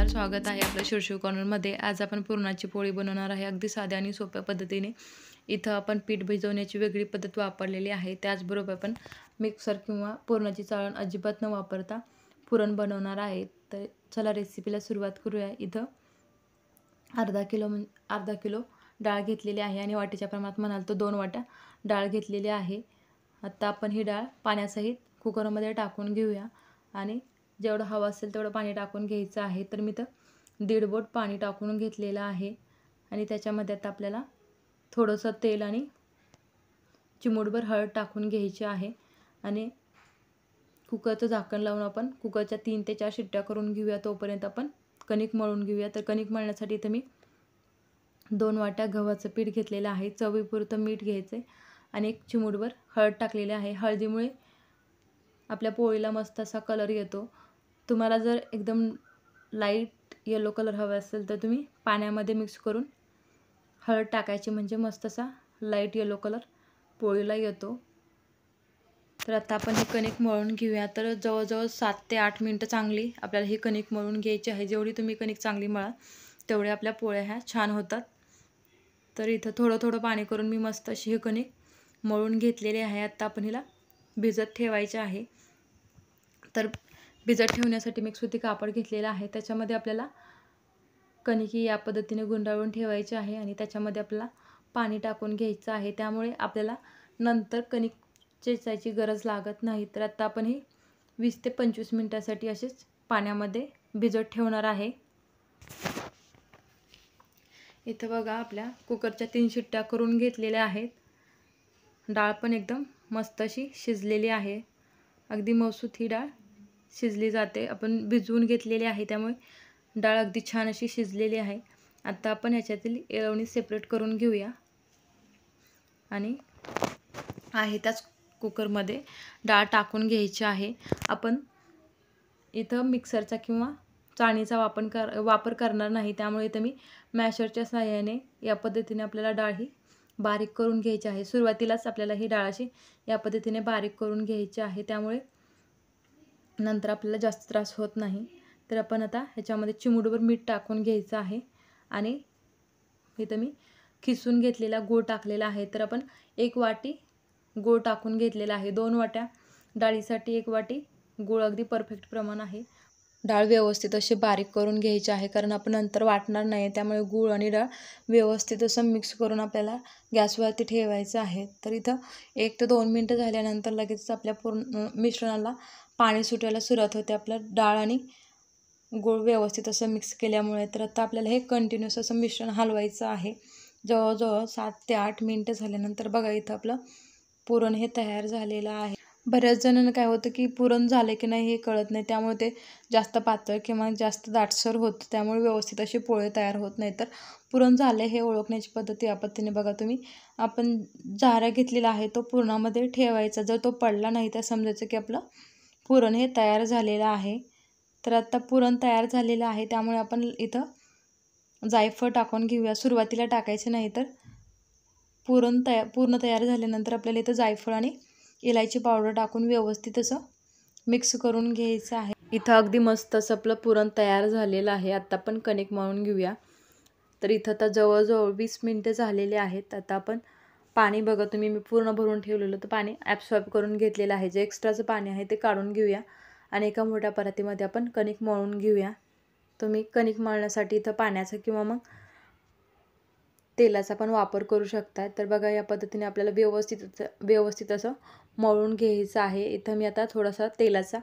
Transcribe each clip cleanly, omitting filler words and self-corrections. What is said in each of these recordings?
नमस्कार, स्वागत आहे आपल्या शिवशिव कॉर्नरमध्ये। आज आपण पुरणाची पोळी बनवणार आहे, अगदी साध्या आणि सोप्या पद्धतीने। इथं आपण पीठ भिजवण्याची वेगळी पद्धत वापरलेली आहे, त्याचबरोबर आपण मिक्सर किंवा पुरणाची चाळण अजिबात न वापरता पुरण बनवणार आहे। तर चला रेसिपीला सुरुवात करूया। इथं अर्धा किलो डाळ घेतलेली आहे आणि वाटीच्या प्रमाणात म्हणाल तर 2 वाट्या डाळ घेतलेली आहे। आता आपण ही डाळ पाण्यासहित कुकरमध्ये टाकून घेऊया आणि जेवढं हवं असेल तेवढं पाणी टाकून घ्यायचं आहे। तर मी तर 1.5 बोट पाणी टाकून घेतलेलं आहे आणि त्याच्यामध्ये आता आपल्याला थोडंसं तेल आणि चिमूटभर हळद टाकून घ्यायची आहे आणि कुकरचं झाकण लावून आपण कुकरच्या 3 ते 4 शिट्ट्या करून घेऊया। तोपर्यंत आपण कणिक मळून घेऊया। तर कणिक मळण्यासाठी इथं मी 2 वाट्या गव्हाचं पीठ घेतलेलं आहे, चवीपुरतं मीठ घ्यायचं आणि एक चिमूटभर हळद टाकलेली आहे। हळदीमुळे आपल्या पोळीला मस्त असा कलर येतो। तुम्हाला जर एकदम लाईट येलो कलर हवा असेल तर तुम्ही पाण्यामध्ये मिक्स करून हळद टाकायची, म्हणजे मस्त असा लाईट येलो कलर पोळीला येतो। तर आता आपण ही कणिक मळून घेऊया। तर जवळजवळ 7 ते 8 मिनटं चांगली आपल्याला ही कणिक मळून घ्यायची आहे। जेवढी तुम्ही कणिक चांगली मळा तेवढ्या आपल्या पोळ्या ह्या छान होतात। तर इथं थोडं थोडं पाणी करून मी मस्त अशी ही कणिक मळून घेतलेली आहे। आता आपण हिला भिजत ठेवायचे आहे। तर भिजत ठेवण्यासाठी मी एक सुती कापड घेतलेला आहे, त्याच्यामध्ये आपल्याला कणिक या पद्धतीने गुंडाळून ठेवायची आहे आणि त्याच्यामध्ये आपल्याला पाणी टाकून घ्यायचं आहे, त्यामुळे आपल्याला नंतर कणिक चेचायची गरज लागत नाही। तर आता आपण ही 20 ते 25 मिनिटासाठी असेच पाण्यामध्ये भिजत ठेवणार आहे। इथं बघा आपल्या कुकरच्या 3 शिट्ट्या करून घेतलेल्या आहेत। डाळ पण एकदम मस्त अशी शिजलेली आहे, अगदी मऊसूत ही डाळ शिजली जाते। आपण भिजवून घेतलेली आहे त्यामुळे डाळ अगदी छान अशी शिजलेली आहे। आता आपण ह्याच्यातील येळवणी सेपरेट करून घेऊया आणि त्याच कुकरमध्ये डाळ टाकून घ्यायची आहे। आपण इथं मिक्सरचा किंवा चाळणीचा वापर करणार नाही, त्यामुळे इथं मी मॅशरच्या सहाय्याने या पद्धतीने आपल्याला डाळ ही बारीक करून घ्यायची आहे। सुरुवातीलाच आपल्याला ही डाळ अशी या पद्धतीने बारीक करून घ्यायची आहे, त्यामुळे नंतर आपल्याला जास्त त्रास होत नाही। तर आपण आता ह्याच्यामध्ये चिमूटभर मीठ टाकून घ्यायचं आहे आणि इथं मी खिसून घेतलेला गूळ टाकलेला आहे। तर आपण 1 वाटी गूळ टाकून घेतलेला आहे। 2 वाट्या डाळीसाठी 1 वाटी गूळ अगदी परफेक्ट प्रमाण आहे। डाळ व्यवस्थित अशी बारीक करून घ्यायची आहे, कारण आपण नंतर वाटणार नाही, त्यामुळे गूळ आणि डाळ व्यवस्थित असं मिक्स करून आपल्याला गॅसवरती ठेवायचं आहे। तर इथं 1 ते 2 मिनटं झाल्यानंतर लगेच आपल्या पूर्ण मिश्रणाला पाणी सुटायला सुरुवात होते, आपलं डाळ आणि गूळ व्यवस्थित असं मिक्स केल्यामुळे। तर आता आपल्याला हे कंटिन्यूस असं मिश्रण हलवायचं आहे। जवळजवळ 7 ते 8 मिनटं झाल्यानंतर बघा इथं आपलं पुरण हे तयार झालेलं आहे। बऱ्याच जणांना काय होतं की पुरण झाले की नाही हे कळत नाही, त्यामुळे ते जास्त पातळ किंवा जास्त दाटसर होतं, त्यामुळे व्यवस्थित अशी पोळी तयार होत नाही। तर पुरण झाले हे ओळखण्याची पद्धत या पद्धतीने बघा तुम्ही, आपण झारा घेतलेला आहे तो पुरणामध्ये ठेवायचा, जर तो पडला नाही तर समजायचं की आपलं पुरण हे तयार झालेलं आहे। तर आता पुरण तयार झालेलं आहे, त्यामुळे आपण इथं जायफळ टाकून घेऊया। सुरुवातीला टाकायचे नाही, तर पूर्ण तयार झाल्यानंतर आपल्याला इथं जायफळ आणि इलायची पावडर टाकून व्यवस्थित असं मिक्स करून घ्यायचं आहे। इथं अगदी मस्त असं आपलं पुरण तयार झालेलं आहे। आता आपण कणिक मळून घेऊया। तर इथं आता जवळजवळ 20 मिनटं झालेले आहेत। आता आपण पाणी बघा तुम्ही, मी पूर्ण भरून ठेवलेलं तर पाणी ॲब्सॉर्ब करून घेतलेलं आहे। जे एक्स्ट्राचं पाणी आहे ते काढून घेऊया आणि एका मोठ्या परातीमध्ये आपण कणिक मळून घेऊया। तुम्ही कणिक मळण्यासाठी इथं पाण्याचा किंवा मग तेलाचा पण वापर करू शकता। तर बघा या पद्धतीने आपल्याला व्यवस्थित असं मळून घ्यायचं आहे। इथं मी आता थोडासा तेलाचा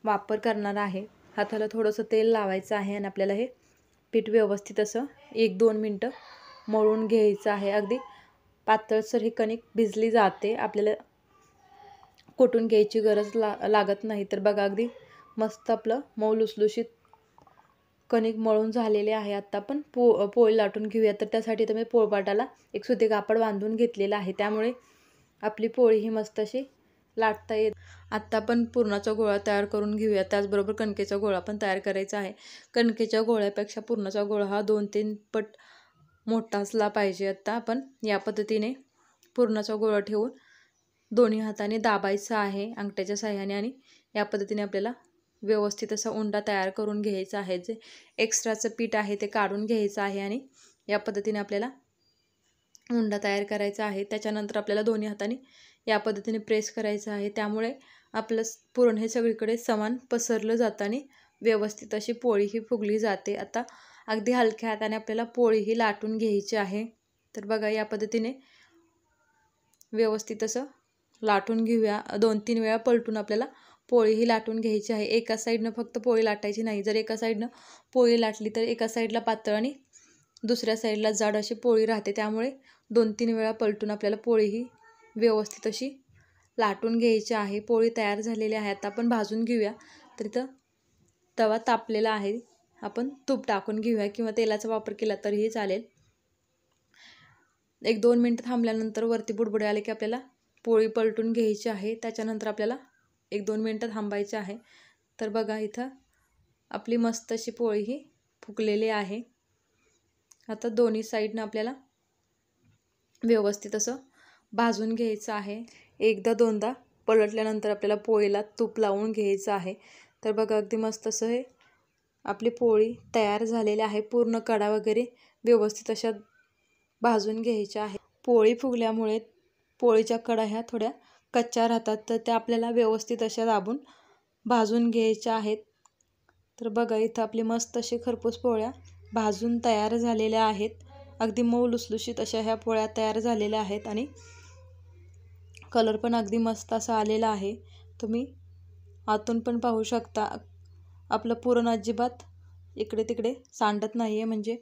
वापर करणार आहे। हाताला थोडंसं तेल लावायचं आहे आणि आपल्याला हे पीठ व्यवस्थित असं 1-2 मिनटं मळून घ्यायचं आहे। अगदी पातळसर ही कणिक भिजली जाते, आपल्याला कोटून घ्यायची गरज लागत नाही। तर बघा अगदी मस्त आपलं मऊ लुसलुशीत कणिक मळून झालेले आहे। आता आपण पोळी लाटून घेऊया। तर त्यासाठी तुम्ही पोळपाटाला एक सुती कापड बांधून घेतलेलं आहे, त्यामुळे आपली पोळी ही मस्त अशी लाटता येते। आता आपण पुरणाचा गोळा तयार करून घेऊया, त्याचबरोबर कणकेचा गोळा पण तयार करायचा आहे। कणकेच्या गोळ्यापेक्षा पुरणाचा गोळा हा 2-3 पट मोठा असला पाहिजे। आता आपण या पद्धतीने पुरणाचा गोळा ठेवून दोन्ही हाताने दाबायचा आहे अंगठ्याच्या साहाय्याने आणि या पद्धतीने आपल्याला व्यवस्थित असा उंडा तयार करून घ्यायचा आहे. जे एक्स्ट्राचं पीठ आहे ते काढून घ्यायचं आहे आणि या पद्धतीने आपल्याला उंडा तयार करायचा आहे. त्याच्यानंतर आपल्याला दोन्ही हाताने या पद्धतीने प्रेस करायचं आहे. त्यामुळे आपलं पुरण हे सगळीकडे समान पसरलं जातं आणि व्यवस्थित अशी पोळी ही फुगली जाते. आता अगदी हलक्या हाताने आपल्याला पोळी ही लाटून घ्यायची आहे. तर बघा या पद्धतीने व्यवस्थित असं लाटून घेऊया. 2-3 वेळा पलटून आपल्याला पोळी ही लाटून घ्यायची आहे. एका साईडनं फक्त पोळी लाटायची नाही. जर एका साईडनं पोळी लाटली तर एका साईडला पातळ आणि दुसऱ्या साईडला जाड अशी पोळी राहते. त्यामुळे 2-3 वेळा पलटून आपल्याला पोळी ही व्यवस्थित अशी लाटून घ्यायची आहे. पोळी तयार झालेली आहे. आता आपण भाजून घेऊया. तर इथं तवा तापलेला आहे. आपण तूप टाकून घेऊया किंवा तेलाचा वापर केला तरीही चालेल. 1-2 मिनटं थांबल्यानंतर वरती बुडबुडे आले की आपल्याला पोळी पलटून घ्यायची आहे. त्याच्यानंतर आपल्याला 1-2 मिनटं थांबायचे आहे. तर बघा इथं आपली मस्त अशी पोळी ही फुगलेली आहे. आता दोन्ही साईडनं आपल्याला व्यवस्थित असं भाजून घ्यायचं आहे. 1दा-2दा पलटल्यानंतर आपल्याला पोळीला तूप लावून घ्यायचं आहे. तर बघा अगदी मस्त असं हे आपली पोळी तयार झालेली आहे. पूर्ण कडा वगैरे व्यवस्थित अशा भाजून घ्यायच्या आहे. पोळी फुगल्यामुळे पोळीच्या कडा ह्या थोड्या कच्च्या राहतात. तर त्या आपल्याला व्यवस्थित अशा दाबून भाजून घ्यायच्या आहेत. तर बघा इथं आपली मस्त अशी खरपूस पोळ्या भाजून तयार झालेल्या आहेत. अगदी मऊ लुसलुशीत अशा ह्या पोळ्या तयार झालेल्या आहेत आणि कलर पण अगदी मस्त असा आलेला आहे. तुम्ही आतून पण पाहू शकता. आपलं पुरण अजिबात इकडे तिकडे सांडत नाही आहे, म्हणजे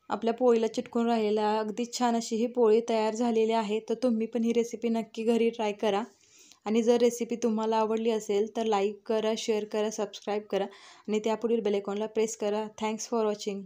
आपल्या पोळीला चिटकून राहिलेलं आहे. अगदी छान अशी ही पोळी तयार झालेली आहे. तर तुम्ही पण ही रेसिपी नक्की घरी ट्राय करा. आणि जर रेसिपी तुम्हाला आवडली असेल तर लाईक करा, शेअर करा, सबस्क्राईब करा आणि त्यापुढील बेल आयकॉनला प्रेस करा. Thanks for watching.